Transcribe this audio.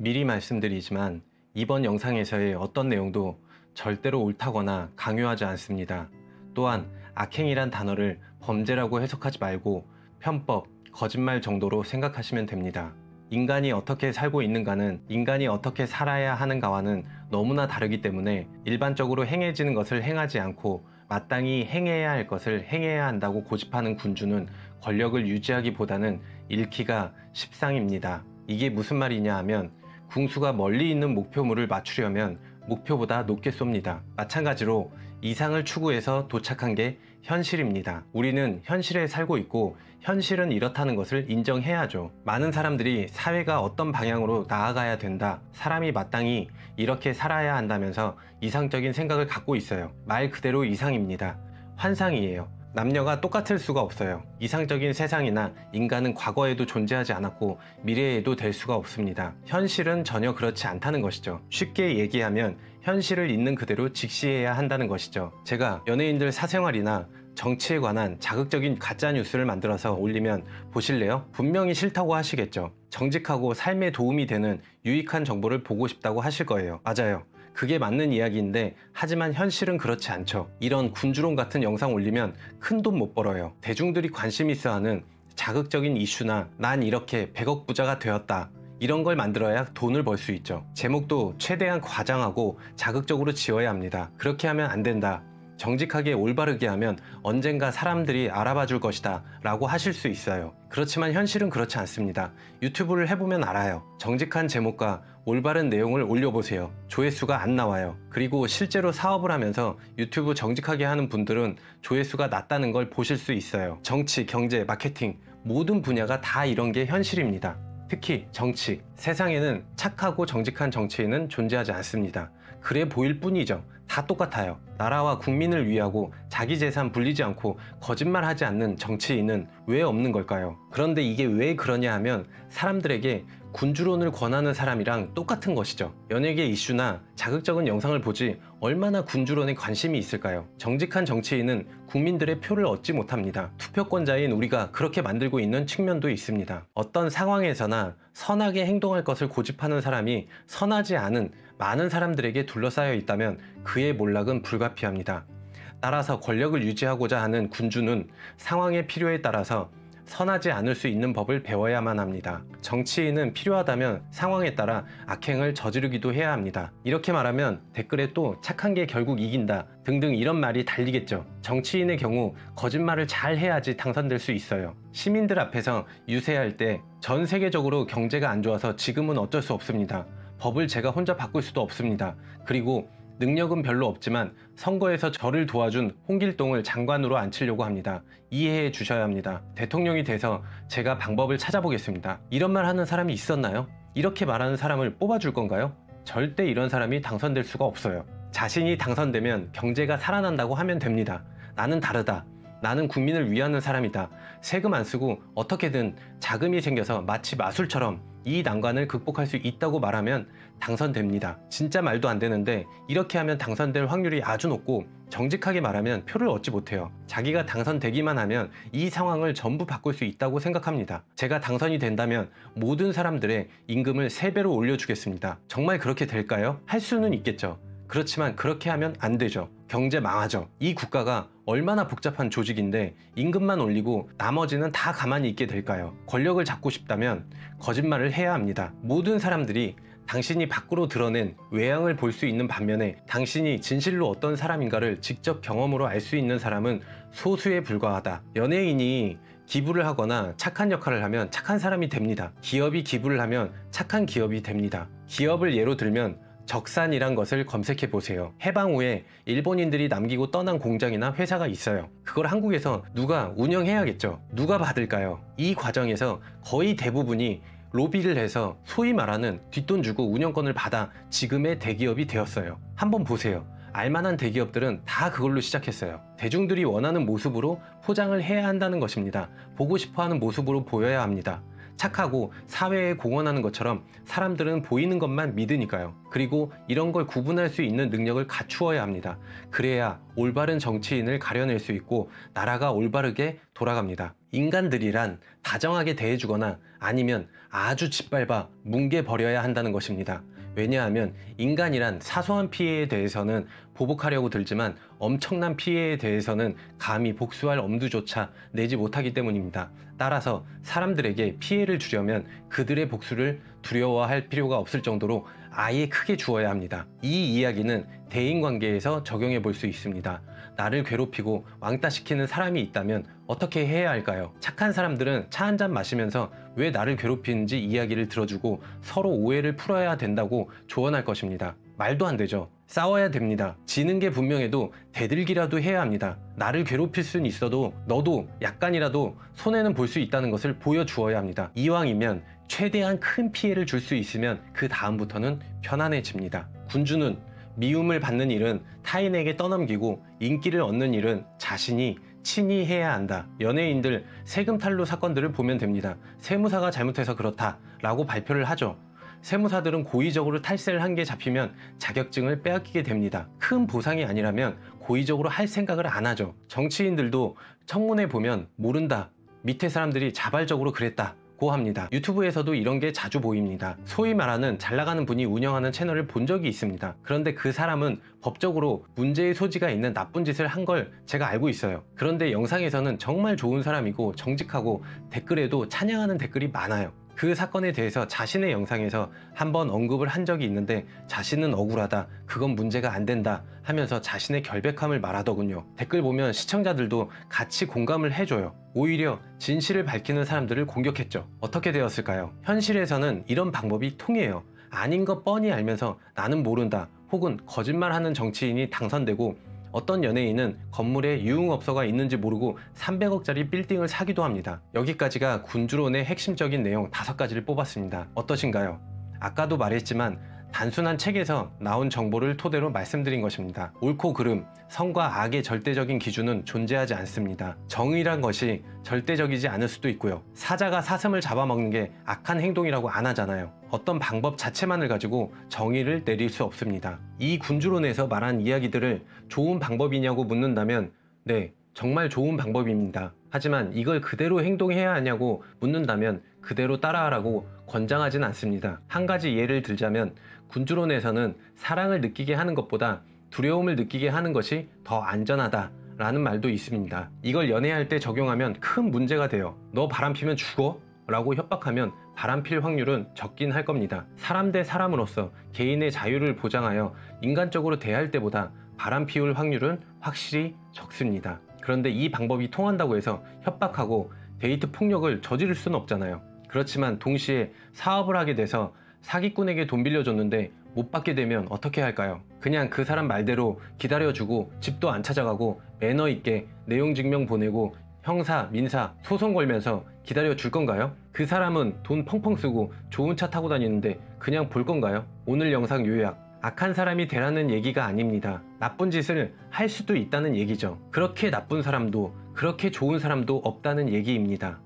미리 말씀드리지만 이번 영상에서의 어떤 내용도 절대로 옳다거나 강요하지 않습니다. 또한 악행이란 단어를 범죄라고 해석하지 말고 편법, 거짓말 정도로 생각하시면 됩니다. 인간이 어떻게 살고 있는가는 인간이 어떻게 살아야 하는가와는 너무나 다르기 때문에 일반적으로 행해지는 것을 행하지 않고 마땅히 행해야 할 것을 행해야 한다고 고집하는 군주는 권력을 유지하기보다는 잃기가 십상입니다. 이게 무슨 말이냐 하면 궁수가 멀리 있는 목표물을 맞추려면 목표보다 높게 쏩니다. 마찬가지로 이상을 추구해서 도착한 게 현실입니다. 우리는 현실에 살고 있고 현실은 이렇다는 것을 인정해야죠. 많은 사람들이 사회가 어떤 방향으로 나아가야 된다, 사람이 마땅히 이렇게 살아야 한다면서 이상적인 생각을 갖고 있어요. 말 그대로 이상입니다. 환상이에요. 남녀가 똑같을 수가 없어요. 이상적인 세상이나 인간은 과거에도 존재하지 않았고 미래에도 될 수가 없습니다. 현실은 전혀 그렇지 않다는 것이죠. 쉽게 얘기하면 현실을 있는 그대로 직시해야 한다는 것이죠. 제가 연예인들 사생활이나 정치에 관한 자극적인 가짜뉴스를 만들어서 올리면 보실래요? 분명히 싫다고 하시겠죠. 정직하고 삶에 도움이 되는 유익한 정보를 보고 싶다고 하실 거예요. 맞아요. 그게 맞는 이야기인데 하지만 현실은 그렇지 않죠. 이런 군주론 같은 영상 올리면 큰 돈 못 벌어요. 대중들이 관심 있어 하는 자극적인 이슈나 난 이렇게 100억 부자가 되었다, 이런 걸 만들어야 돈을 벌 수 있죠. 제목도 최대한 과장하고 자극적으로 지어야 합니다. 그렇게 하면 안 된다, 정직하게 올바르게 하면 언젠가 사람들이 알아봐 줄 것이다 라고 하실 수 있어요. 그렇지만 현실은 그렇지 않습니다. 유튜브를 해보면 알아요. 정직한 제목과 올바른 내용을 올려보세요. 조회수가 안 나와요. 그리고 실제로 사업을 하면서 유튜브 정직하게 하는 분들은 조회수가 낮다는 걸 보실 수 있어요. 정치, 경제, 마케팅 모든 분야가 다 이런 게 현실입니다. 특히 정치, 세상에는 착하고 정직한 정치인은 존재하지 않습니다. 그래 보일 뿐이죠. 다 똑같아요. 나라와 국민을 위하고 자기 재산 불리지 않고 거짓말하지 않는 정치인은 왜 없는 걸까요? 그런데 이게 왜 그러냐 하면 사람들에게 군주론을 권하는 사람이랑 똑같은 것이죠. 연예계 이슈나 자극적인 영상을 보지 얼마나 군주론에 관심이 있을까요? 정직한 정치인은 국민들의 표를 얻지 못합니다. 투표권자인 우리가 그렇게 만들고 있는 측면도 있습니다. 어떤 상황에서나 선하게 행동할 것을 고집하는 사람이 선하지 않은 많은 사람들에게 둘러싸여 있다면 그의 몰락은 불가피합니다. 따라서 권력을 유지하고자 하는 군주는 상황의 필요에 따라서 선하지 않을 수 있는 법을 배워야만 합니다. 정치인은 필요하다면 상황에 따라 악행을 저지르기도 해야 합니다. 이렇게 말하면 댓글에 또 착한 게 결국 이긴다 등등 이런 말이 달리겠죠. 정치인의 경우 거짓말을 잘 해야지 당선될 수 있어요. 시민들 앞에서 유세할 때 전 세계적으로 경제가 안 좋아서 지금은 어쩔 수 없습니다. 법을 제가 혼자 바꿀 수도 없습니다. 그리고 능력은 별로 없지만 선거에서 저를 도와준 홍길동을 장관으로 앉히려고 합니다. 이해해 주셔야 합니다. 대통령이 돼서 제가 방법을 찾아보겠습니다. 이런 말 하는 사람이 있었나요? 이렇게 말하는 사람을 뽑아줄 건가요? 절대 이런 사람이 당선될 수가 없어요. 자신이 당선되면 경제가 살아난다고 하면 됩니다. 나는 다르다. 나는 국민을 위하는 사람이다. 세금 안 쓰고 어떻게든 자금이 생겨서 마치 마술처럼 이 난관을 극복할 수 있다고 말하면 당선됩니다. 진짜 말도 안 되는데 이렇게 하면 당선될 확률이 아주 높고 정직하게 말하면 표를 얻지 못해요. 자기가 당선되기만 하면 이 상황을 전부 바꿀 수 있다고 생각합니다. 제가 당선이 된다면 모든 사람들의 임금을 3배로 올려주겠습니다. 정말 그렇게 될까요? 할 수는 있겠죠. 그렇지만 그렇게 하면 안 되죠. 경제 망하죠. 이 국가가 얼마나 복잡한 조직인데 임금만 올리고 나머지는 다 가만히 있게 될까요? 권력을 잡고 싶다면 거짓말을 해야 합니다. 모든 사람들이 당신이 밖으로 드러낸 외양을 볼 수 있는 반면에 당신이 진실로 어떤 사람인가를 직접 경험으로 알 수 있는 사람은 소수에 불과하다. 연예인이 기부를 하거나 착한 역할을 하면 착한 사람이 됩니다. 기업이 기부를 하면 착한 기업이 됩니다. 기업을 예로 들면 적산이란 것을 검색해 보세요. 해방 후에 일본인들이 남기고 떠난 공장이나 회사가 있어요. 그걸 한국에서 누가 운영해야겠죠. 누가 받을까요? 이 과정에서 거의 대부분이 로비를 해서 소위 말하는 뒷돈 주고 운영권을 받아 지금의 대기업이 되었어요. 한번 보세요. 알만한 대기업들은 다 그걸로 시작했어요. 대중들이 원하는 모습으로 포장을 해야 한다는 것입니다. 보고 싶어하는 모습으로 보여야 합니다. 착하고 사회에 공헌하는 것처럼 사람들은 보이는 것만 믿으니까요. 그리고 이런 걸 구분할 수 있는 능력을 갖추어야 합니다. 그래야 올바른 정치인을 가려낼 수 있고 나라가 올바르게 돌아갑니다. 인간들이란 다정하게 대해주거나 아니면 아주 짓밟아 뭉개버려야 한다는 것입니다. 왜냐하면 인간이란 사소한 피해에 대해서는 보복하려고 들지만 엄청난 피해에 대해서는 감히 복수할 엄두조차 내지 못하기 때문입니다. 따라서 사람들에게 피해를 주려면 그들의 복수를 두려워할 필요가 없을 정도로 아예 크게 주어야 합니다. 이 이야기는 대인관계에서 적용해 볼 수 있습니다. 나를 괴롭히고 왕따시키는 사람이 있다면 어떻게 해야 할까요? 착한 사람들은 차 한잔 마시면서 왜 나를 괴롭히는지 이야기를 들어주고 서로 오해를 풀어야 된다고 조언할 것입니다. 말도 안 되죠. 싸워야 됩니다. 지는 게 분명해도 대들기라도 해야 합니다. 나를 괴롭힐 수는 있어도 너도 약간이라도 손해는 볼 수 있다는 것을 보여주어야 합니다. 이왕이면 최대한 큰 피해를 줄 수 있으면 그 다음부터는 편안해집니다. 군주는 미움을 받는 일은 타인에게 떠넘기고 인기를 얻는 일은 자신이 친히 해야 한다. 연예인들 세금 탈루 사건들을 보면 됩니다. 세무사가 잘못해서 그렇다 라고 발표를 하죠. 세무사들은 고의적으로 탈세를 한 게 잡히면 자격증을 빼앗기게 됩니다. 큰 보상이 아니라면 고의적으로 할 생각을 안 하죠. 정치인들도 청문회 보면 모른다, 밑에 사람들이 자발적으로 그랬다 고 합니다. 유튜브에서도 이런 게 자주 보입니다. 소위 말하는 잘 나가는 분이 운영하는 채널을 본 적이 있습니다. 그런데 그 사람은 법적으로 문제의 소지가 있는 나쁜 짓을 한 걸 제가 알고 있어요. 그런데 영상에서는 정말 좋은 사람이고 정직하고 댓글에도 찬양하는 댓글이 많아요. 그 사건에 대해서 자신의 영상에서 한번 언급을 한 적이 있는데 자신은 억울하다, 그건 문제가 안 된다 하면서 자신의 결백함을 말하더군요. 댓글 보면 시청자들도 같이 공감을 해줘요. 오히려 진실을 밝히는 사람들을 공격했죠. 어떻게 되었을까요? 현실에서는 이런 방법이 통해요. 아닌 거 뻔히 알면서 나는 모른다 혹은 거짓말하는 정치인이 당선되고 어떤 연예인은 건물에 유흥업소가 있는지 모르고 300억짜리 빌딩을 사기도 합니다. 여기까지가 군주론의 핵심적인 내용 5가지를 뽑았습니다. 어떠신가요? 아까도 말했지만 단순한 책에서 나온 정보를 토대로 말씀드린 것입니다. 옳고 그름, 선과 악의 절대적인 기준은 존재하지 않습니다. 정의란 것이 절대적이지 않을 수도 있고요. 사자가 사슴을 잡아먹는 게 악한 행동이라고 안 하잖아요. 어떤 방법 자체만을 가지고 정의를 내릴 수 없습니다. 이 군주론에서 말한 이야기들을 좋은 방법이냐고 묻는다면 네, 정말 좋은 방법입니다. 하지만 이걸 그대로 행동해야 하냐고 묻는다면 그대로 따라하라고 권장하진 않습니다. 한 가지 예를 들자면 군주론에서는 사랑을 느끼게 하는 것보다 두려움을 느끼게 하는 것이 더 안전하다 라는 말도 있습니다. 이걸 연애할 때 적용하면 큰 문제가 돼요. 너 바람 피면 죽어? 라고 협박하면 바람 필 확률은 적긴 할 겁니다. 사람 대 사람으로서 개인의 자유를 보장하여 인간적으로 대할 때보다 바람 피울 확률은 확실히 적습니다. 그런데 이 방법이 통한다고 해서 협박하고 데이트 폭력을 저지를 수는 없잖아요. 그렇지만 동시에 사업을 하게 돼서 사기꾼에게 돈 빌려줬는데 못 받게 되면 어떻게 할까요? 그냥 그 사람 말대로 기다려주고 집도 안 찾아가고 매너 있게 내용 증명 보내고 형사, 민사, 소송 걸면서 기다려줄 건가요? 그 사람은 돈 펑펑 쓰고 좋은 차 타고 다니는데 그냥 볼 건가요? 오늘 영상 요약. 악한 사람이 되라는 얘기가 아닙니다. 나쁜 짓을 할 수도 있다는 얘기죠. 그렇게 나쁜 사람도 그렇게 좋은 사람도 없다는 얘기입니다.